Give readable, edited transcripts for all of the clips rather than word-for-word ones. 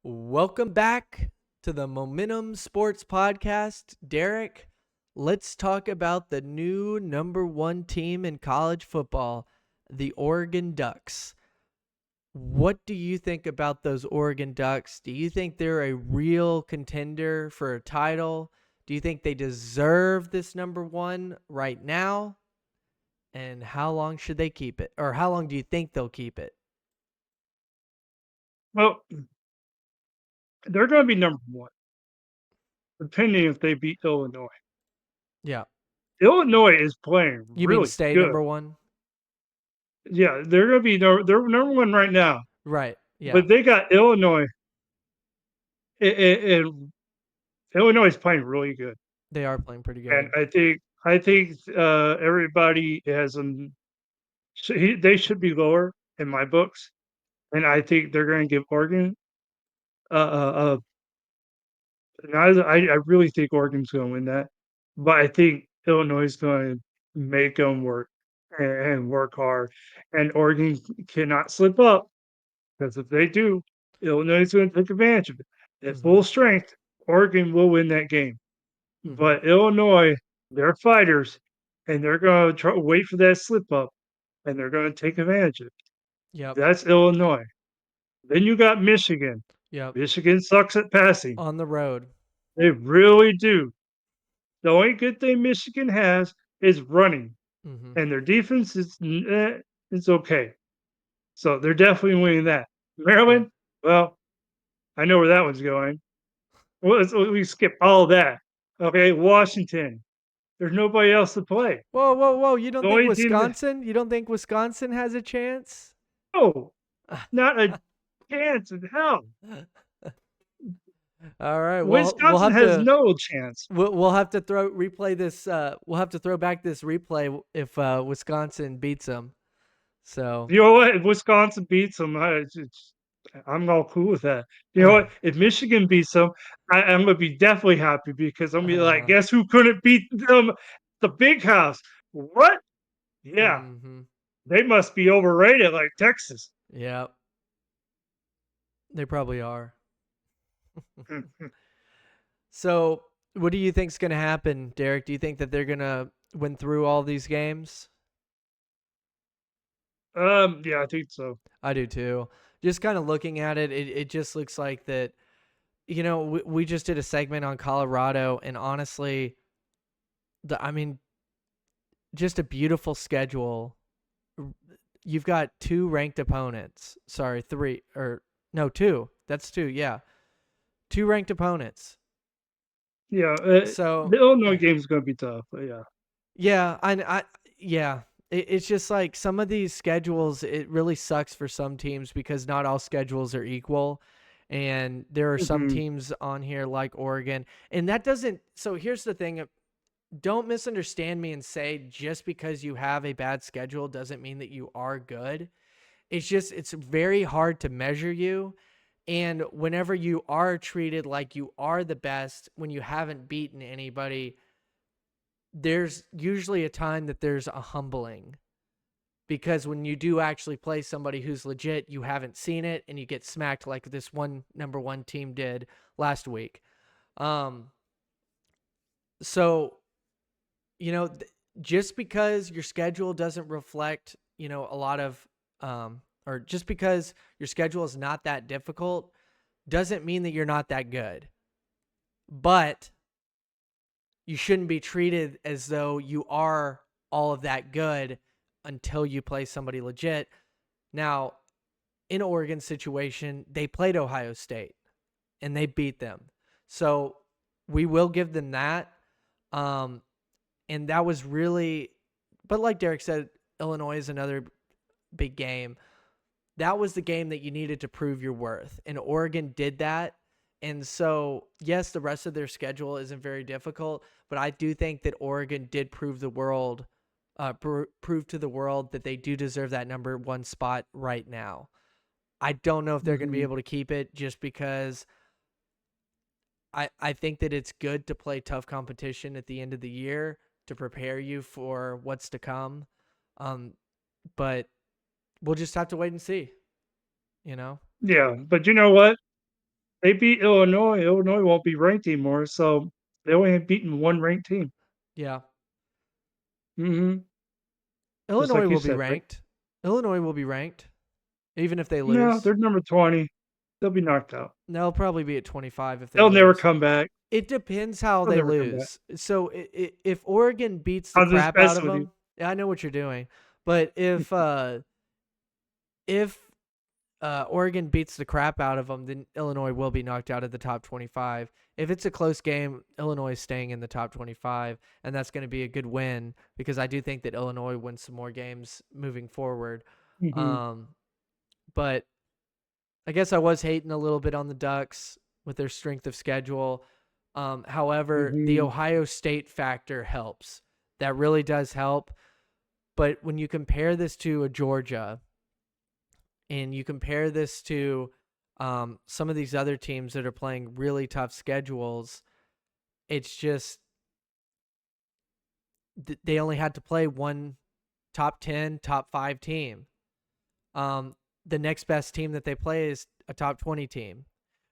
Welcome back to the Momentum Sports Podcast. Derek, let's talk about the new number one team in college football, the Oregon Ducks. What do you think about those Oregon Ducks? Do you think they're a real contender for a title? Do you think they deserve this number one right now? And how long should they keep it? Or how long do you think they'll keep it? Well, they're going to be number one, depending if they beat Illinois. Yeah. Illinois is playing You mean really stay good. number one? Yeah, they're going to be they're number one right now, Right. Yeah. but they got Illinois, and Illinois is playing really good. They are playing pretty And good. I think everybody has they should be lower in my books, and I think they're going to give Oregon. And I really think Oregon's going to win that, but I think Illinois is going to make them work and work hard, and Oregon cannot slip up because if they do, Illinois is going to take advantage of it. At Mhm. full strength, Oregon will win that game, Mhm. but Illinois, they're fighters, and they're going to try wait for that slip up, and they're going to take advantage of it. Yep. That's Illinois. Then you got Michigan. Yep. Michigan sucks at passing. On the road. They really do. The only good thing Michigan has is running, Mhm. and their defense is okay. So they're definitely winning that. Yep. Maryland, well, I know where that one's going. Well, we skip all that. Okay, Washington. There's nobody else to play. Whoa, whoa, whoa! You The don't think only team that Wisconsin? You don't think Wisconsin has a chance? no, not a chance in hell. All right. Well, we'll Wisconsin have has to no chance. we'll have to throw replay this. We'll have to throw back this replay if Wisconsin beats them. So. You know what? If Wisconsin beats them, I'm all cool with that. You know what? If Michigan beats them, I'm gonna be definitely happy because I'm gonna be like, Uh-huh. guess who couldn't beat them? The big house. What? Yeah, Mhm. they must be overrated like Texas. Yep. They probably are. So, what do you think's going to happen, Derek? Do you think that they're going to win through all these games? Yeah, I think so. I do too. Just kind of looking at it, it just looks like that. We just did a segment on Colorado, and honestly, I mean, just a beautiful schedule. You've got two ranked opponents. Sorry, three or no, two. That's two. Yeah, two ranked opponents. Yeah, So the Illinois game is gonna be tough. But yeah. yeah, yeah. It's just like some of these schedules, it really sucks for some teams because not all schedules are equal. And there are some Mhm. teams on here like Oregon. And that doesn't, so here's the thing. Don't misunderstand me and say just because you have a bad schedule doesn't mean that you are good. It's just, it's very hard to measure you. And whenever you are treated like you are the best, when you haven't beaten anybody, there's usually a time that there's a humbling because when you do actually play somebody who's legit, you haven't seen it and you get smacked like this one number one team did last week. Um, so, you know, just because your schedule doesn't reflect, a lot of, or just because your schedule is not that difficult doesn't mean that you're not that good. But you shouldn't be treated as though you are all of that good until you play somebody legit. Now, in Oregon's situation, they played Ohio State and they beat them. So we will give them that. Um, and that was really, but like Derek said, Illinois is another big game. That was the game that you needed to prove your worth. And Oregon did that. And so, yes, the rest of their schedule isn't very difficult, but I do think that Oregon did prove prove to the world that they do deserve that number one spot right now. I don't know if they're going to be Mhm. able to keep it just because I think that it's good to play tough competition at the end of the year to prepare you for what's to come. Um, but we'll just have to wait and see, you know? Yeah, but you know what? they beat Illinois. Illinois won't be ranked anymore, so they only have beaten one ranked team. Yeah. Mhm. Just Illinois like you will be said, right? ranked. Illinois will be ranked, even if they No, lose. they're number 20. They'll be knocked out. They'll probably be at 25 if they They'll never lose. come back. It depends how They'll they never come back. lose. So if Oregon beats the I'll just crap out mess of with you. them, yeah, I know what you're doing. But if Oregon beats the crap out of them, then Illinois will be knocked out of the top 25. If it's a close game, Illinois is staying in the top 25, and that's going to be a good win because I do think that Illinois wins some more games moving forward. Mhm. Um, but I guess I was hating a little bit on the Ducks with their strength of schedule. However, the Mhm. Ohio State factor helps. That really does help. But when you compare this to a Georgia and you compare this to some of these other teams that are playing really tough schedules, it's just they only had to play one top 10, top 5 team. Um, the next best team that they play is a top 20 team.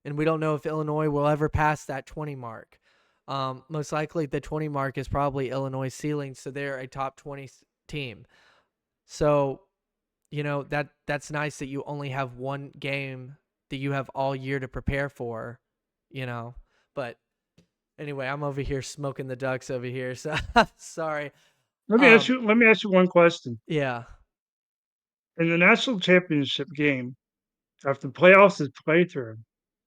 And we don't know if Illinois will ever pass that 20 mark. Most likely, the 20 mark is probably Illinois' ceiling, so they're a top 20 team. So, that's nice that you only have one game that you have all year to prepare for, you know. But anyway, I'm over here smoking the Ducks over here, so sorry. Um, Let me ask you one question. yeah. In the national championship game, after the playoffs is played through,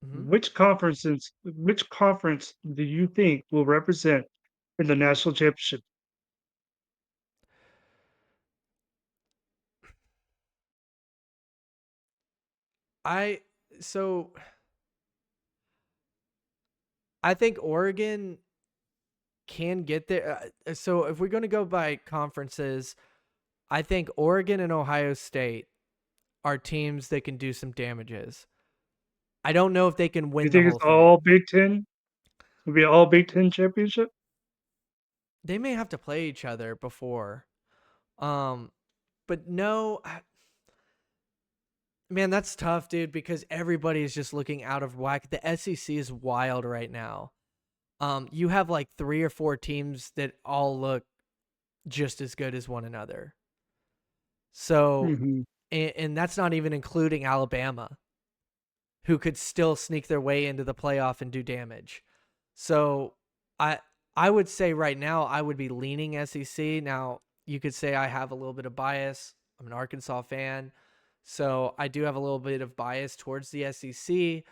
hmm which conference do you think will represent in the national championship? I so I think Oregon can get there. So if we're going to go by conferences, I think Oregon and Ohio State are teams that can do some damages. I don't know if they can You win the think whole it's thing. all Big Ten? It'll be all Big Ten championship? They may have to play each other before. Um, but no, man, that's tough, dude, because everybody is just looking out of whack. The SEC is wild right now. You have like 3 or 4 teams that all look just as good as one another. So, Mhm. and that's not even including Alabama, who could still sneak their way into the playoff and do damage. So, I I would say right now I would be leaning SEC. Now, you could say I have a little bit of bias. I'm an Arkansas fan, so I do have a little bit of bias towards the SEC.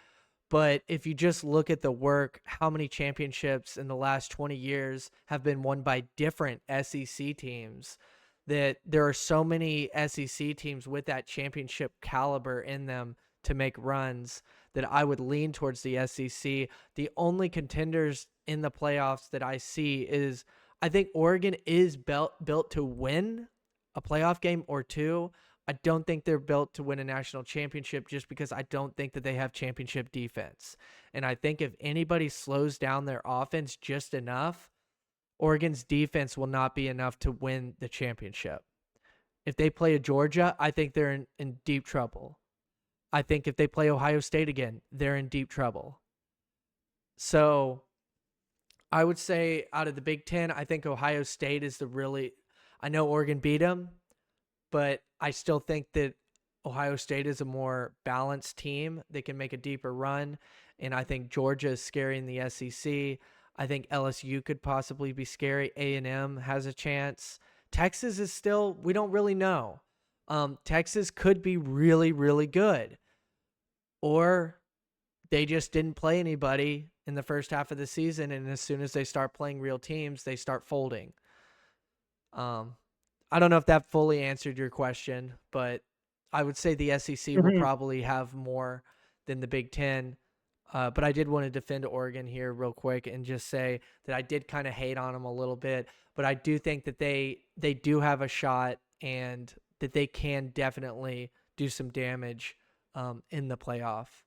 But if you just look at the work, how many championships in the last 20 years have been won by different SEC teams, that there are so many SEC teams with that championship caliber in them to make runs that I would lean towards the SEC. The only contenders in the playoffs that I see is I think Oregon is built to win a playoff game or two. I don't think they're built to win a national championship just because I don't think that they have championship defense. And I think if anybody slows down their offense just enough, Oregon's defense will not be enough to win the championship. If they play a Georgia, I think they're in deep trouble. I think if they play Ohio State again, they're in deep trouble. So I would say out of the Big Ten, I think Ohio State is the really. I know Oregon beat them, but I still think that Ohio State is a more balanced team. They can make a deeper run, and I think Georgia is scary in the SEC. I think LSU could possibly be scary. A&M has a chance. Texas is still, we don't really know. Texas could be really, really good, or they just didn't play anybody in the first half of the season, and as soon as they start playing real teams, they start folding. Um, I don't know if that fully answered your question, but I would say the SEC will Mhm. probably have more than the Big Ten. But I did want to defend Oregon here real quick and just say that I did kind of hate on them a little bit, but I do think that they do have a shot and that they can definitely do some damage in the playoff.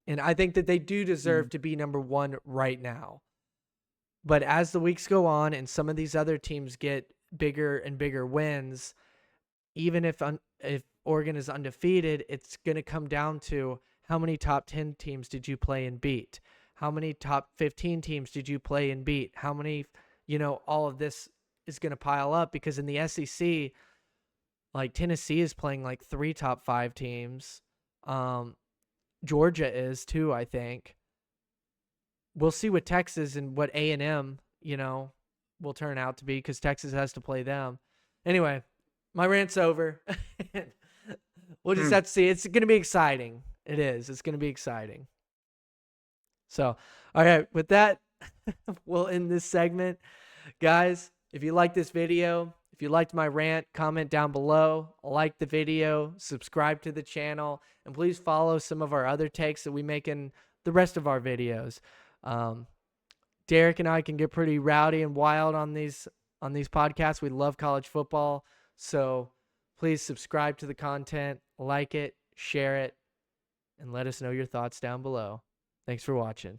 And I think that they do deserve Mhm. to be number one right now. But as the weeks go on and some of these other teams get bigger and bigger wins, even if Oregon is undefeated, it's going to come down to How many top 10 teams did you play and beat? How many top 15 teams did you play and beat? How many, all of this is going to pile up because in the SEC, like Tennessee is playing like 3 top 5 teams. Georgia is too, I think. We'll see what Texas and what A&M, will turn out to be because Texas has to play them. Anyway, my rant's over. We'll just Mm. have to see. It's going to be exciting. It is. It's going to be exciting. So, all right, with that, we'll end this segment. Guys, if you like this video, if you liked my rant, comment down below, like the video, subscribe to the channel, and please follow some of our other takes that we make in the rest of our videos. Derek and I can get pretty rowdy and wild on these podcasts. We love college football, so please subscribe to the content, like it, share it, and let us know your thoughts down below. Thanks for watching.